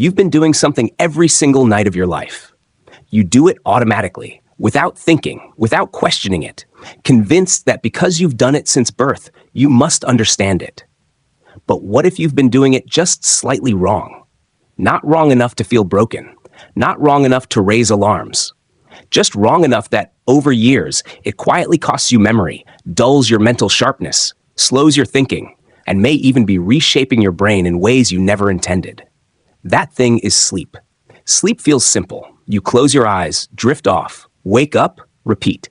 You've been doing something every single night of your life. You do it automatically, without thinking, without questioning it, convinced that because you've done it since birth, you must understand it. But what if you've been doing it just slightly wrong? Not wrong enough to feel broken, not wrong enough to raise alarms, just wrong enough that, over years, it quietly costs you memory, dulls your mental sharpness, slows your thinking, and may even be reshaping your brain in ways you never intended. That thing is sleep. Sleep feels simple. You close your eyes, drift off, wake up, repeat.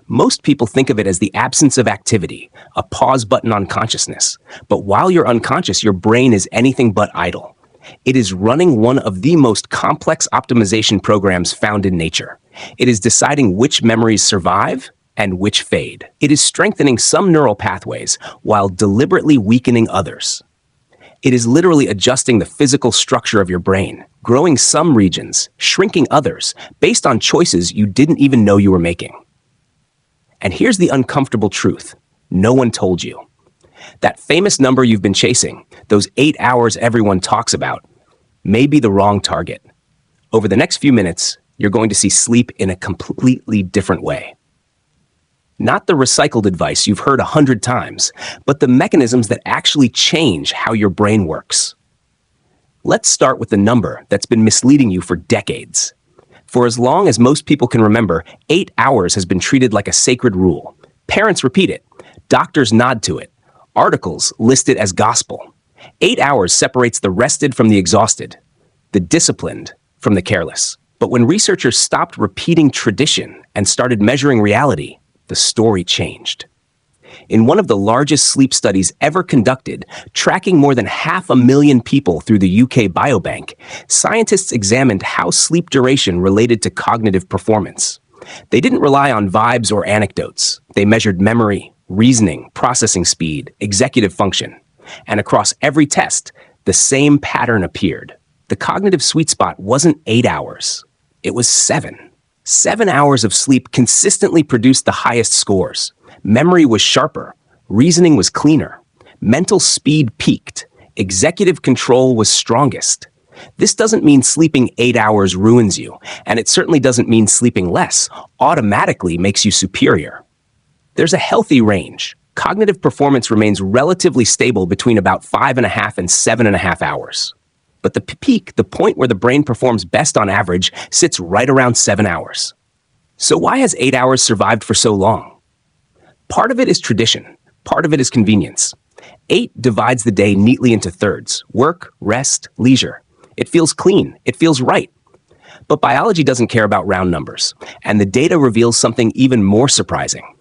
Most people think of it as the absence of activity, a pause button on consciousness. But while you're unconscious, your brain is anything but idle. It is running one of the most complex optimization programs found in nature. It is deciding which memories survive and which fade. It is strengthening some neural pathways while deliberately weakening others. It is literally adjusting the physical structure of your brain, growing some regions, shrinking others, based on choices you didn't even know you were making. And here's the uncomfortable truth. No one told you. That famous number you've been chasing, those 8 hours everyone talks about, may be the wrong target. Over the next few minutes, you're going to see sleep in a completely different way. Not the recycled advice you've heard 100 times, but the mechanisms that actually change how your brain works. Let's start with the number that's been misleading you for decades. For as long as most people can remember, 8 hours has been treated like a sacred rule. Parents repeat it. Doctors nod to it. Articles list it as gospel. 8 hours separates the rested from the exhausted, the disciplined from the careless. But when researchers stopped repeating tradition and started measuring reality, the story changed. In one of the largest sleep studies ever conducted, tracking more than 500,000 people through the UK Biobank, scientists examined how sleep duration related to cognitive performance. They didn't rely on vibes or anecdotes. They measured memory, reasoning, processing speed, executive function. And across every test, the same pattern appeared. The cognitive sweet spot wasn't 8 hours. It was 7. 7 hours of sleep consistently produced the highest scores. Memory was sharper. Reasoning was cleaner. Mental speed peaked. Executive control was strongest. This doesn't mean sleeping 8 hours ruins you, and it certainly doesn't mean sleeping less automatically makes you superior. There's a healthy range. Cognitive performance remains relatively stable between about 5.5 and 7.5 hours. But the peak, the point where the brain performs best on average, sits right around 7 hours. So why has 8 hours survived for so long? Part of it is tradition. Part of it is convenience. 8 divides the day neatly into thirds: work, rest, leisure. It feels clean. It feels right. But biology doesn't care about round numbers, and the data reveals something even more surprising.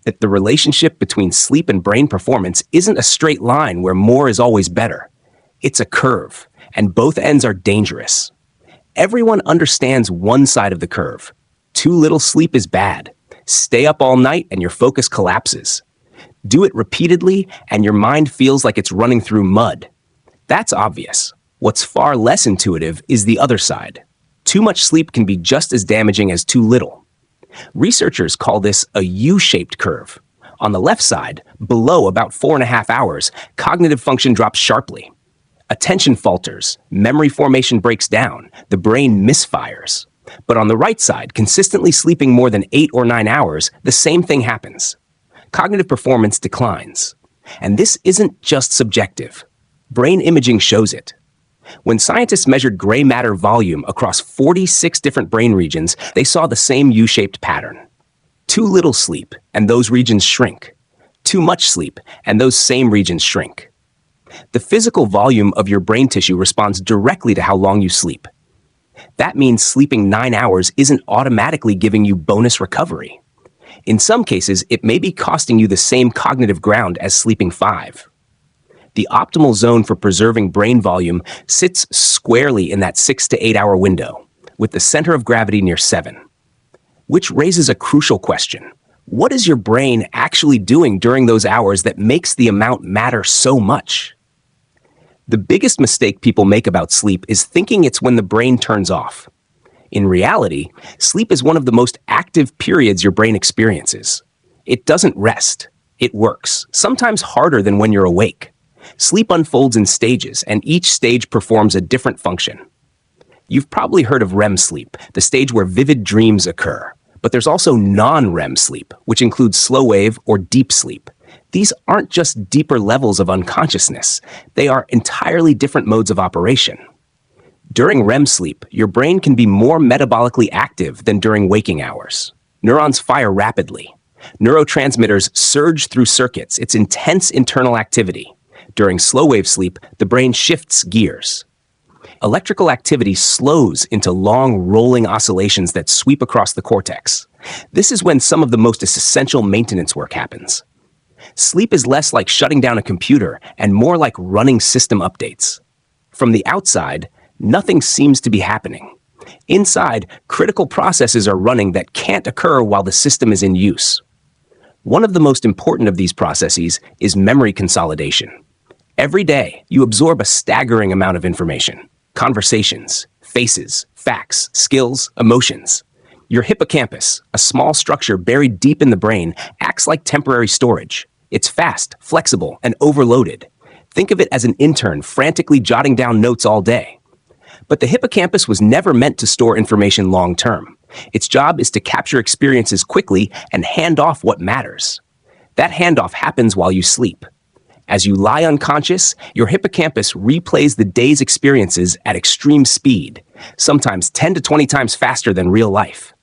That the relationship between sleep and brain performance isn't a straight line where more is always better. It's a curve, and both ends are dangerous. Everyone understands one side of the curve. Too little sleep is bad. Stay up all night and your focus collapses. Do it repeatedly and your mind feels like it's running through mud. That's obvious. What's far less intuitive is the other side. Too much sleep can be just as damaging as too little. Researchers call this a U-shaped curve. On the left side, below about 4.5 hours, cognitive function drops sharply. Attention falters, memory formation breaks down, the brain misfires. But on the right side, consistently sleeping more than 8 or 9 hours, the same thing happens. Cognitive performance declines. And this isn't just subjective. Brain imaging shows it. When scientists measured gray matter volume across 46 different brain regions, they saw the same U-shaped pattern. Too little sleep, and those regions shrink. Too much sleep, and those same regions shrink. The physical volume of your brain tissue responds directly to how long you sleep. That means sleeping 9 hours isn't automatically giving you bonus recovery. In some cases, it may be costing you the same cognitive ground as sleeping 5. The optimal zone for preserving brain volume sits squarely in that 6 to 8 hour window, with the center of gravity near 7. Which raises a crucial question. What is your brain actually doing during those hours that makes the amount matter so much? The biggest mistake people make about sleep is thinking it's when the brain turns off. In reality, sleep is one of the most active periods your brain experiences. It doesn't rest. It works, sometimes harder than when you're awake. Sleep unfolds in stages, and each stage performs a different function. You've probably heard of REM sleep, the stage where vivid dreams occur. But there's also non-REM sleep, which includes slow wave or deep sleep. These aren't just deeper levels of unconsciousness. They are entirely different modes of operation. During REM sleep, your brain can be more metabolically active than during waking hours. Neurons fire rapidly. Neurotransmitters surge through circuits. It's intense internal activity. During slow wave sleep, the brain shifts gears. Electrical activity slows into long, rolling oscillations that sweep across the cortex. This is when some of the most essential maintenance work happens. Sleep is less like shutting down a computer and more like running system updates. From the outside, nothing seems to be happening. Inside, critical processes are running that can't occur while the system is in use. One of the most important of these processes is memory consolidation. Every day, you absorb a staggering amount of information. Conversations, faces, facts, skills, emotions. Your hippocampus, a small structure buried deep in the brain, acts like temporary storage. It's fast, flexible, and overloaded. Think of it as an intern frantically jotting down notes all day. But the hippocampus was never meant to store information long term. Its job is to capture experiences quickly and hand off what matters. That handoff happens while you sleep. As you lie unconscious, your hippocampus replays the day's experiences at extreme speed, sometimes 10 to 20 times faster than real life.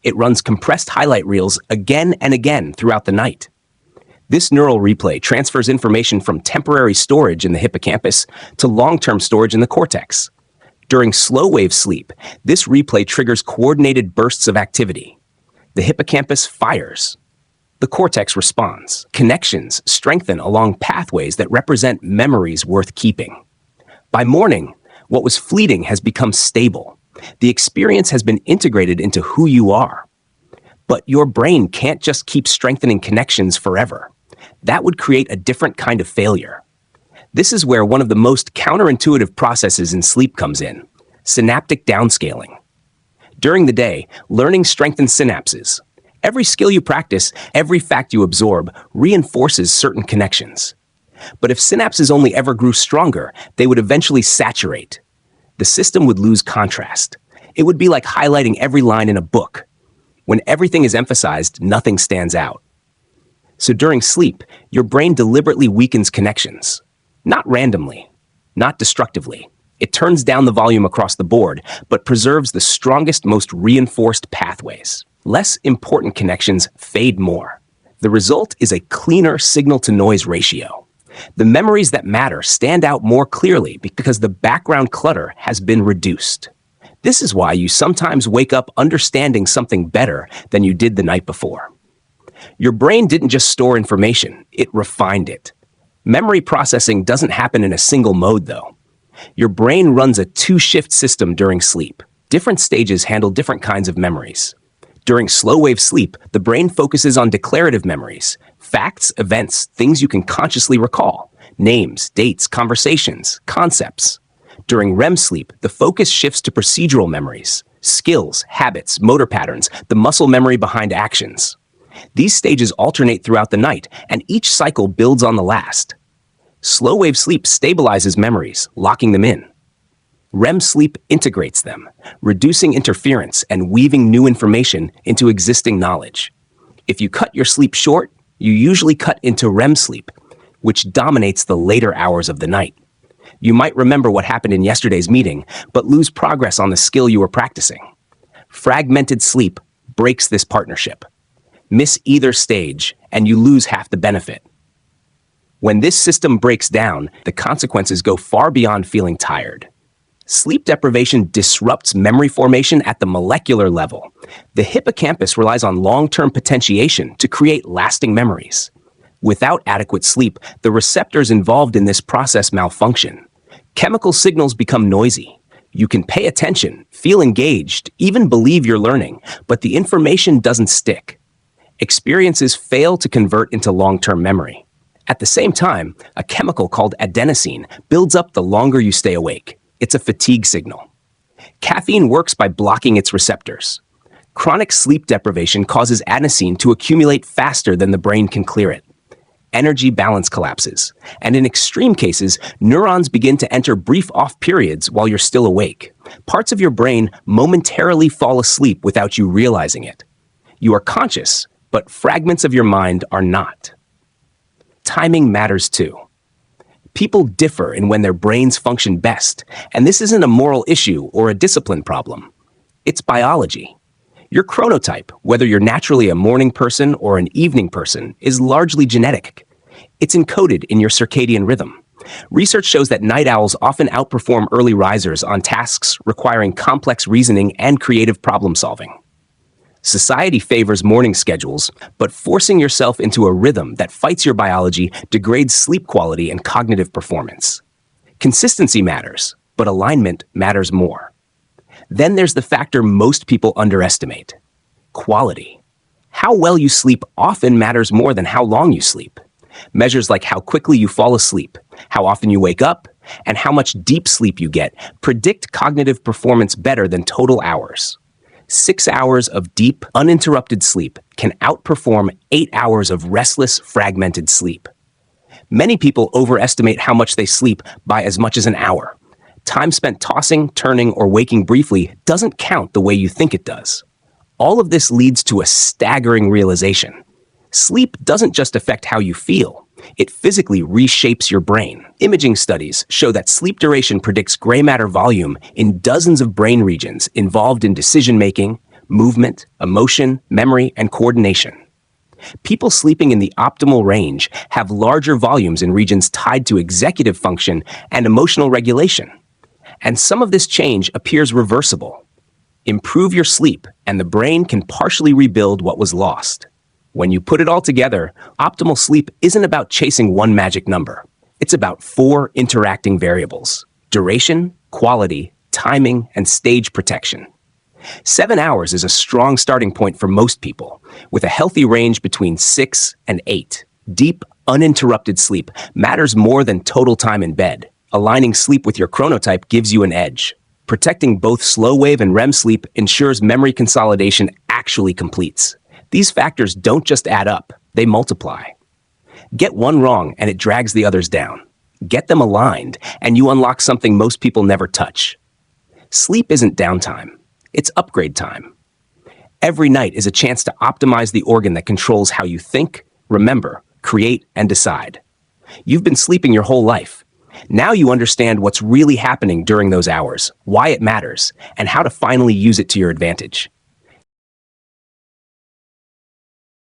It runs compressed highlight reels again and again throughout the night. This neural replay transfers information from temporary storage in the hippocampus to long-term storage in the cortex. During slow-wave sleep, this replay triggers coordinated bursts of activity. The hippocampus fires. The cortex responds. Connections strengthen along pathways that represent memories worth keeping. By morning, what was fleeting has become stable. The experience has been integrated into who you are. But your brain can't just keep strengthening connections forever. That would create a different kind of failure. This is where one of the most counterintuitive processes in sleep comes in: synaptic downscaling. During the day, learning strengthens synapses. Every skill you practice, every fact you absorb, reinforces certain connections. But if synapses only ever grew stronger, they would eventually saturate. The system would lose contrast. It would be like highlighting every line in a book. When everything is emphasized, nothing stands out. So during sleep, your brain deliberately weakens connections. Not randomly, not destructively. It turns down the volume across the board, but preserves the strongest, most reinforced pathways. Less important connections fade more. The result is a cleaner signal-to-noise ratio. The memories that matter stand out more clearly because the background clutter has been reduced. This is why you sometimes wake up understanding something better than you did the night before. Your brain didn't just store information, it refined it. Memory processing doesn't happen in a single mode, though. Your brain runs a two-shift system during sleep. Different stages handle different kinds of memories. During slow-wave sleep, the brain focuses on declarative memories, facts, events, things you can consciously recall, names, dates, conversations, concepts. During REM sleep, the focus shifts to procedural memories, skills, habits, motor patterns, the muscle memory behind actions. These stages alternate throughout the night, and each cycle builds on the last. Slow-wave sleep stabilizes memories, locking them in. REM sleep integrates them, reducing interference and weaving new information into existing knowledge. If you cut your sleep short, you usually cut into REM sleep, which dominates the later hours of the night. You might remember what happened in yesterday's meeting, but lose progress on the skill you were practicing. Fragmented sleep breaks this partnership. Miss either stage, and you lose half the benefit. When this system breaks down, the consequences go far beyond feeling tired. Sleep deprivation disrupts memory formation at the molecular level. The hippocampus relies on long-term potentiation to create lasting memories. Without adequate sleep, the receptors involved in this process malfunction. Chemical signals become noisy. You can pay attention, feel engaged, even believe you're learning, but the information doesn't stick. Experiences fail to convert into long-term memory. At the same time, a chemical called adenosine builds up the longer you stay awake. It's a fatigue signal. Caffeine works by blocking its receptors. Chronic sleep deprivation causes adenosine to accumulate faster than the brain can clear it. energy balance collapses, and in extreme cases, neurons begin to enter brief off periods while you're still awake. Parts of your brain momentarily fall asleep without you realizing it. You are conscious, but fragments of your mind are not. Timing matters too. People differ in when their brains function best, and this isn't a moral issue or a discipline problem. It's biology. Your chronotype, whether you're naturally a morning person or an evening person, is largely genetic. It's encoded in your circadian rhythm. Research shows that night owls often outperform early risers on tasks requiring complex reasoning and creative problem solving. Society favors morning schedules, but forcing yourself into a rhythm that fights your biology degrades sleep quality and cognitive performance. Consistency matters, but alignment matters more. Then there's the factor most people underestimate: quality. How well you sleep often matters more than how long you sleep. Measures like how quickly you fall asleep, how often you wake up, and how much deep sleep you get predict cognitive performance better than total hours. 6 hours of deep, uninterrupted sleep can outperform 8 hours of restless, fragmented sleep. Many people overestimate how much they sleep by as much as an hour. Time spent tossing, turning, or waking briefly doesn't count the way you think it does. All of this leads to a staggering realization. Sleep doesn't just affect how you feel. It physically reshapes your brain. Imaging studies show that sleep duration predicts gray matter volume in dozens of brain regions involved in decision-making, movement, emotion, memory, and coordination. People sleeping in the optimal range have larger volumes in regions tied to executive function and emotional regulation. And some of this change appears reversible. Improve your sleep, and the brain can partially rebuild what was lost. When you put it all together, optimal sleep isn't about chasing one magic number. It's about 4 interacting variables: duration, quality, timing, and stage protection. 7 hours is a strong starting point for most people, with a healthy range between 6 and 8. Deep, uninterrupted sleep matters more than total time in bed. Aligning sleep with your chronotype gives you an edge. Protecting both slow wave and REM sleep ensures memory consolidation actually completes. These factors don't just add up, they multiply. Get one wrong and it drags the others down. Get them aligned and you unlock something most people never touch. Sleep isn't downtime, it's upgrade time. Every night is a chance to optimize the organ that controls how you think, remember, create, and decide. You've been sleeping your whole life. Now you understand what's really happening during those hours, why it matters, and how to finally use it to your advantage.